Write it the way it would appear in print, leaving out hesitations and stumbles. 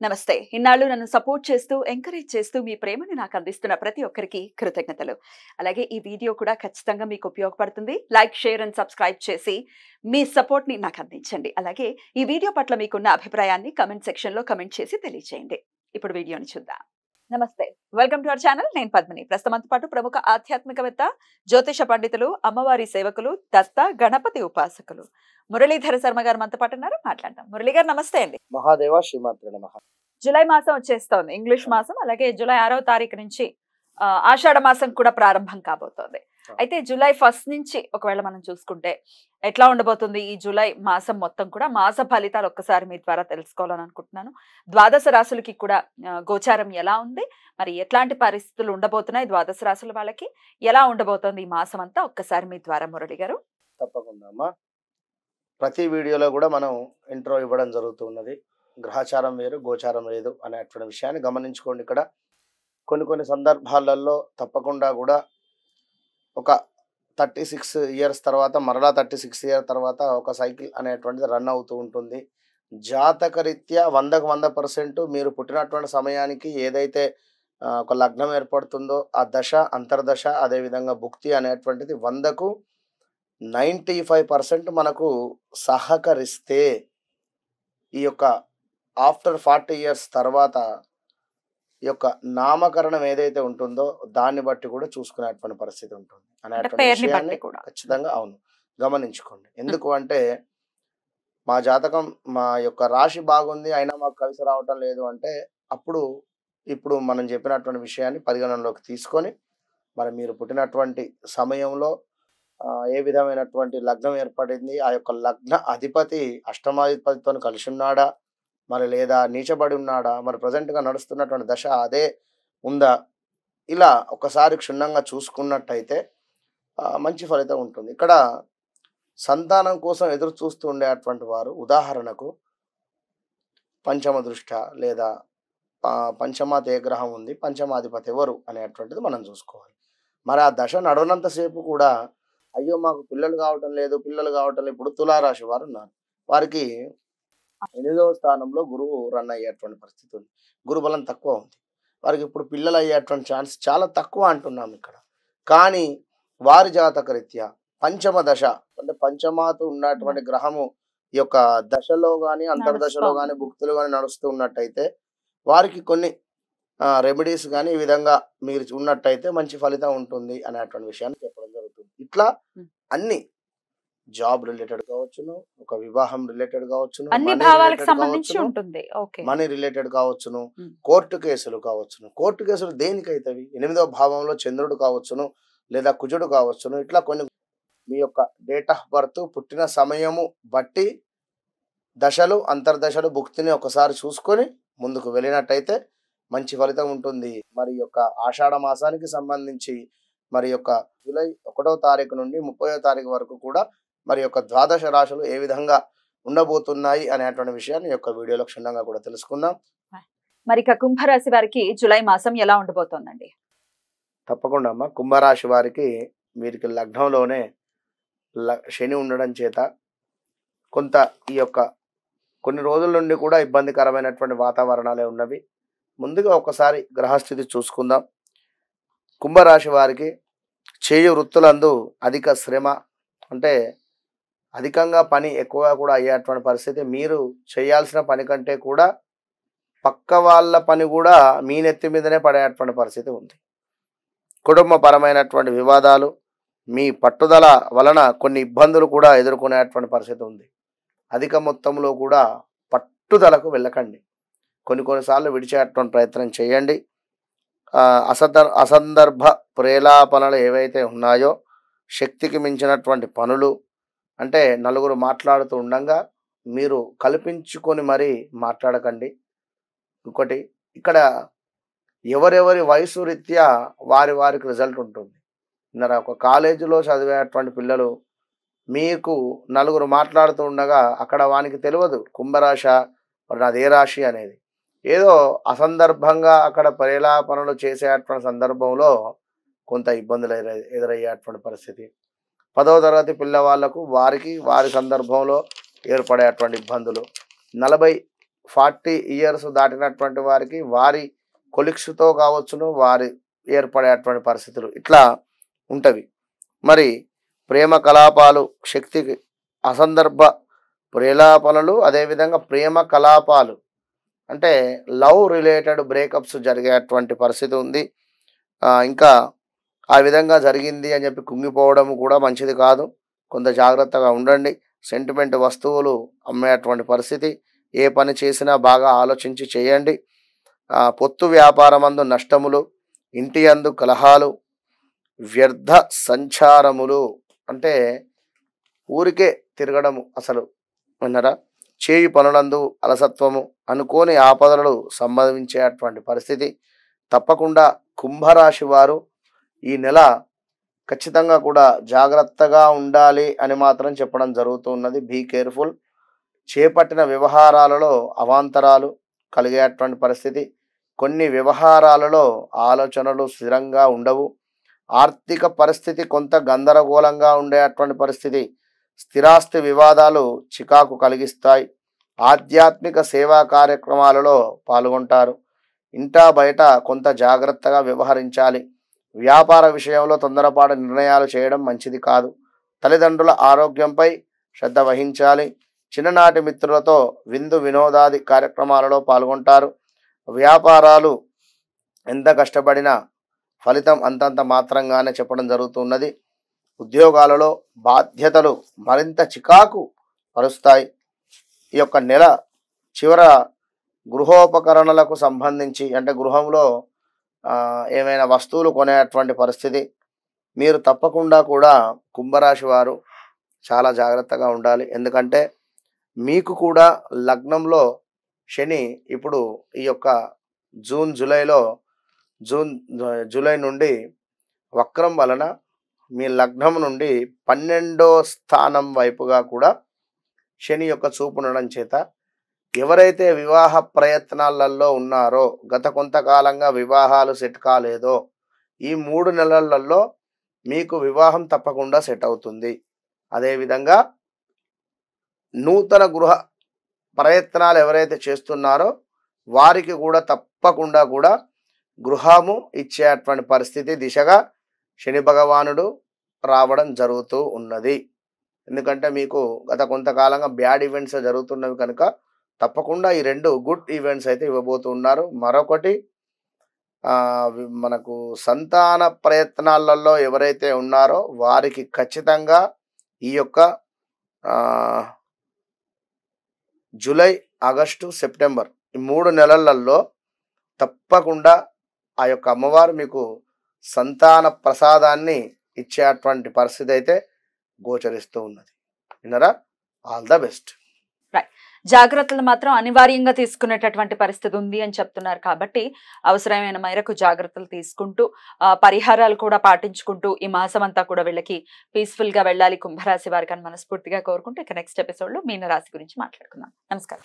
నమస్తే. ఇన్నాళ్ళు నన్ను సపోర్ట్ చేస్తూ, ఎంకరేజ్ చేస్తూ మీ ప్రేమని నాకు అందిస్తున్న ప్రతి ఒక్కరికి కృతజ్ఞతలు. అలాగే ఈ వీడియో కూడా ఖచ్చితంగా మీకు ఉపయోగపడుతుంది. లైక్, షేర్ అండ్ సబ్స్క్రైబ్ చేసి మీ సపోర్ట్‌ని నాకు అందించండి. అలాగే ఈ వీడియో పట్ల మీకున్న అభిప్రాయాన్ని కామెంట్ సెక్షన్‌లో కామెంట్ చేసి తెలియజేయండి. ఇప్పుడు వీడియోని చూద్దాం. నమస్తే. Welcome to our channel. నేను పద్మిని. ప్రస్తుతంతో పాటు ప్రముఖ ఆధ్యాత్మికవేత్త, జ్యోతిష పండితులు, అమ్మవారి సేవకులు, దత్త, గణపతి ఉపాసకులు మురళీధర శర్మ గారు మనతో పాటు ఉన్నారు. మాట్లాడదాం. మురళి గారు నమస్తే అండి. మహాదేవ శ్రీమాత్రే నమః. జూలై మాసం వచ్చేస్తోంది, ఇంగ్లీష్ మాసం. అలాగే జూలై 6వ తారీఖు నుంచి ఆషాఢ మాసం కూడా ప్రారంభం కాబోతోంది. అయితే జూలై 1 నుంచి ఒకవేళ మనం చూసుకుంటే ఎట్లా ఉండబోతుంది ఈ జూలై మాసం మొత్తం కూడా? మాస ఫలితాలు ఒక్కసారి మీ ద్వారా తెలుసుకోవాలని అనుకుంటున్నాను. ద్వాదశ రాశులకి కూడా గోచారం ఎలా ఉంది, మరి ఎట్లాంటి పరిస్థితులు ఉండబోతున్నాయి, ద్వాదశ రాశుల వాళ్ళకి ఎలా ఉండబోతోంది ఈ మాసం అంతా, ఒక్కసారి మీ ద్వారా మురళి గారు. తప్పకుండా అమ్మా. ప్రతి వీడియోలో కూడా మనం ఇంట్రో ఇవ్వడం జరుగుతున్నది. గ్రహచారం వేరు, గోచారం లేదు అనేటువంటి విషయాన్ని గమనించుకోండి. ఇక్కడ కొన్ని సందర్భాలలో తప్పకుండా కూడా ఒక 36 ఇయర్స్ తర్వాత మరలా 36 ఇయర్ తర్వాత ఒక సైకిల్ అనేటువంటిది రన్ అవుతూ ఉంటుంది. జాతకరీత్యా 100కు 100% మీరు పుట్టినటువంటి సమయానికి ఏదైతే ఒక లగ్నం ఏర్పడుతుందో ఆ దశ, అంతర్దశ, అదేవిధంగా భుక్తి అనేటువంటిది 100కు 95% మనకు సహకరిస్తే ఈ యొక్క ఆఫ్టర్ 40 ఇయర్స్ తర్వాత ఈ యొక్క నామకరణం ఏదైతే ఉంటుందో దాన్ని బట్టి కూడా చూసుకునేటువంటి పరిస్థితి ఉంటుంది అనేటువంటి విషయాన్ని ఖచ్చితంగా అవును గమనించుకోండి. ఎందుకు అంటే మా జాతకం, మా యొక్క రాశి బాగుంది అయినా మాకు కలిసి రావటం లేదు అంటే అప్పుడు ఇప్పుడు మనం చెప్పినటువంటి విషయాన్ని పరిగణనలోకి తీసుకొని మరి మీరు పుట్టినటువంటి సమయంలో ఏ విధమైనటువంటి లగ్నం ఏర్పడింది, ఆ యొక్క లగ్న అధిపతి అష్టమాధిపతితో కలిసి ఉన్నాడా, మరి లేదా నీచబడి ఉన్నాడా, మరి ప్రజెంట్గా నడుస్తున్నటువంటి దశ అదే ఉందా, ఇలా ఒకసారి క్షుణ్ణంగా చూసుకున్నట్టయితే మంచి ఫలితం ఉంటుంది. ఇక్కడ సంతానం కోసం ఎదురు చూస్తూ ఉండేటువంటి వారు ఉదాహరణకు పంచమ దృష్ట లేదా పంచమాత ఏ గ్రహం ఉంది, పంచమాధిపతి ఎవరు అనేటువంటిది మనం చూసుకోవాలి. మరి ఆ దశ నడవనంతసేపు కూడా అయ్యో మాకు పిల్లలు కావటం లేదు. ఇప్పుడు తులారాశి వారు ఉన్నారు, వారికి 8వ స్థానంలో గురువు రన్ అయ్యేటువంటి పరిస్థితి ఉంది. గురుబలం తక్కువ ఉంది, వారికి ఇప్పుడు పిల్లలు అయ్యేటువంటి ఛాన్స్ చాలా తక్కువ అంటున్నాం ఇక్కడ. కానీ వారి జాతక రీత్యా పంచమ దశ అంటే పంచమాత ఉన్నటువంటి గ్రహము ఈ యొక్క దశలో కానీ అంతర్దశలో కానీ భుక్తులు కానీ నడుస్తూ ఉన్నట్టయితే వారికి కొన్ని రెమెడీస్ కానీ ఈ విధంగా మీరు ఉన్నట్టయితే మంచి ఫలితం ఉంటుంది అనేటువంటి విషయాన్ని చెప్పడం జరుగుతుంది. ఇట్లా అన్ని జాబ్ రిలేటెడ్ కావచ్చును, ఒక వివాహం రిలేటెడ్ కావచ్చును, మనీ రిలేటెడ్ కావచ్చును, కోర్టు కేసులు కావచ్చును. కోర్టు కేసులు దేనికైతవి? 8వ భావంలో చంద్రుడు కావచ్చును లేదా కుజుడు కావచ్చును. ఇట్లా కొన్ని మీ యొక్క డేట్ ఆఫ్ బర్త్, పుట్టిన సమయము బట్టి దశలు, అంతర్దశలు, భుక్తిని ఒకసారి చూసుకొని ముందుకు వెళ్ళినట్టయితే మంచి ఫలితం ఉంటుంది. మరి యొక్క ఆషాఢ మాసానికి సంబంధించి మరి యొక్క జూలై 1వ తారీఖు నుండి 30వ తారీఖు వరకు కూడా మరి యొక్క ద్వాదశ రాశులు ఏ విధంగా ఉండబోతున్నాయి అనేటువంటి విషయాన్ని యొక్క వీడియోలో క్షుణ్ణంగా కూడా తెలుసుకుందాం. మరి కుంభరాశి వారికి జూలై మాసం ఎలా ఉండబోతోందండి? తప్పకుండా అమ్మ. కుంభరాశి వారికి వీరికి లగ్నంలోనే శని ఉండడం చేత కొంత ఈ యొక్క కొన్ని రోజుల నుండి కూడా ఇబ్బందికరమైనటువంటి వాతావరణాలే ఉన్నవి. ముందుగా ఒకసారి గ్రహస్థితి చూసుకుందాం. కుంభరాశి వారికి చేయు వృత్తులందు అధిక శ్రమ, అంటే అధికంగా పని ఎక్కువగా కూడా అయ్యేటువంటి పరిస్థితి. మీరు చేయాల్సిన పని కంటే కూడా పక్క వాళ్ళ పని కూడా మీ నెత్తి మీదనే పడేటువంటి పరిస్థితి ఉంది. కుటుంబపరమైనటువంటి వివాదాలు, మీ పట్టుదల వలన కొన్ని ఇబ్బందులు కూడా ఎదుర్కొనేటువంటి పరిస్థితి ఉంది. అధిక మొత్తంలో కూడా పట్టుదలకు వెళ్ళకండి. కొన్నిసార్లు విడిచేటువంటి ప్రయత్నం చేయండి. అసందర్భ ప్రేలాపనలు ఏవైతే ఉన్నాయో, శక్తికి మించినటువంటి పనులు, అంటే నలుగురు మాట్లాడుతూ ఉండగా మీరు కల్పించుకొని మరీ మాట్లాడకండి. ఇంకోటి, ఇక్కడ ఎవరెవరి వయసు రీత్యా వారికి రిజల్ట్ ఉంటుంది. ఒక కాలేజీలో చదివేటువంటి పిల్లలు మీకు నలుగురు మాట్లాడుతూ ఉండగా అక్కడ వానికి తెలియదు కుంభరాశ మరి నాది ఏ రాశి అనేది. ఏదో అసందర్భంగా అక్కడ ప్రేలాపనలు చేసేటువంటి సందర్భంలో కొంత ఇబ్బందులు ఎదురయ్యేటువంటి పరిస్థితి. 10వ తరగతి పిల్లవాళ్లకు వారి సందర్భంలో ఏర్పడేటువంటి ఇబ్బందులు. 40 40 ఇయర్స్ దాటినటువంటి వారికి వారి కొలిక్స్తో కావచ్చును, వారి ఏర్పడేటువంటి పరిస్థితులు ఇట్లా ఉంటవి. మరి ప్రేమ కలాపాలు, శక్తికి అసందర్భ ప్రేలాపనలు, అదేవిధంగా ప్రేమ కలాపాలు అంటే లవ్ రిలేటెడ్ బ్రేకప్స్ జరిగేటువంటి పరిస్థితి ఉంది. ఇంకా ఆ విధంగా జరిగింది అని చెప్పి కుంగిపోవడం కూడా మంచిది కాదు. కొంత జాగ్రత్తగా ఉండండి. సెంటిమెంట్ వస్తువులు అమ్మేటువంటి పరిస్థితి. ఏ పని చేసినా బాగా ఆలోచించి చేయండి. పొత్తు వ్యాపారమందు నష్టములు, ఇంటి యందు కలహాలు, వ్యర్థ సంచారములు అంటే ఊరికే తిరగడము అసలు విన్నరా, చేయి పనులందు అలసత్వము, అనుకోని ఆపదలు సంభవించేటువంటి పరిస్థితి. తప్పకుండా కుంభరాశి వారు ఈ నెల ఖచ్చితంగా కూడా జాగ్రత్తగా ఉండాలి అని మాత్రం చెప్పడం జరుగుతున్నది. Be careful. చేపట్టిన వ్యవహారాలలో అవాంతరాలు కలిగేటువంటి పరిస్థితి. కొన్ని వ్యవహారాలలో ఆలోచనలు స్థిరంగా ఉండవు. ఆర్థిక పరిస్థితి కొంత గందరగోళంగా ఉండేటువంటి పరిస్థితి. స్థిరాస్తి వివాదాలు చికాకు కలిగిస్తాయి. ఆధ్యాత్మిక సేవా కార్యక్రమాలలో పాల్గొంటారు. ఇంటా బయట కొంత జాగ్రత్తగా వ్యవహరించాలి. వ్యాపార విషయంలో తొందరపాటు నిర్ణయాలు చేయడం మంచిది కాదు. తల్లిదండ్రుల ఆరోగ్యంపై శ్రద్ధ వహించాలి. చిన్ననాటి మిత్రులతో విందు వినోదాది కార్యక్రమాలలో పాల్గొంటారు. వ్యాపారాలు ఎంత కష్టపడినా ఫలితం అంతంత మాత్రంగానే చెప్పడం జరుగుతున్నది. ఉద్యోగాలలో బాధ్యతలు మరింత చికాకు పరుస్తాయి. ఈ యొక్క నెల చివర గృహోపకరణలకు సంబంధించి అంటే గృహంలో ఏమైనా వస్తువులు కొనేటువంటి పరిస్థితి. మీరు తప్పకుండా కూడా కుంభరాశి వారు చాలా జాగ్రత్తగా ఉండాలి. ఎందుకంటే మీకు కూడా లగ్నంలో శని ఇప్పుడు ఈ యొక్క జూలై నుండి వక్రం వలన మీ లగ్నం నుండి 12వ స్థానం వైపుగా కూడా శని యొక్క చూపు ఉండడం చేత ఎవరైతే వివాహ ప్రయత్నాలలో ఉన్నారో, గత కొంతకాలంగా వివాహాలు సెట్ కాలేదో, ఈ 3 నెలలలో మీకు వివాహం తప్పకుండా సెట్ అవుతుంది. అదేవిధంగా నూతన గృహ ప్రయత్నాలు ఎవరైతే చేస్తున్నారో వారికి కూడా తప్పకుండా కూడా గృహము ఇచ్చేటువంటి పరిస్థితి దిశగా శని భగవానుడు రావడం జరుగుతూ ఉన్నది. ఎందుకంటే మీకు గత కొంతకాలంగా బ్యాడ్ ఈవెంట్స్ జరుగుతున్నవి కనుక తప్పకుండా ఈ 2 గుడ్ ఈవెంట్స్ అయితే ఇవ్వబోతున్నారు. మరొకటి మనకు సంతాన ప్రయత్నాలలో ఎవరైతే ఉన్నారో వారికి ఖచ్చితంగా ఈ యొక్క జూలై, ఆగస్టు, సెప్టెంబర్ ఈ 3 నెలలలో తప్పకుండా ఆ యొక్క అమ్మవారు మీకు సంతాన ప్రసాదాన్ని ఇచ్చేటువంటి పరిస్థితి అయితే గోచరిస్తూ ఉన్నది. విన్నరా? All the best. జాగ్రత్తలు మాత్రం అనివార్యంగా తీసుకునేటటువంటి పరిస్థితి ఉంది అని చెప్తున్నారు. కాబట్టి అవసరమైన మేరకు జాగ్రత్తలు తీసుకుంటూ పరిహారాలు కూడా పాటించుకుంటూ ఈ మాసం అంతా కూడా వీళ్ళకి పీస్ఫుల్ గా వెళ్ళాలి కుంభరాశి వారికి అని మనస్ఫూర్తిగా కోరుకుంటూ ఇక నెక్స్ట్ ఎపిసోడ్ లో మీనరాశి గురించి మాట్లాడుకుందాం. నమస్కారం.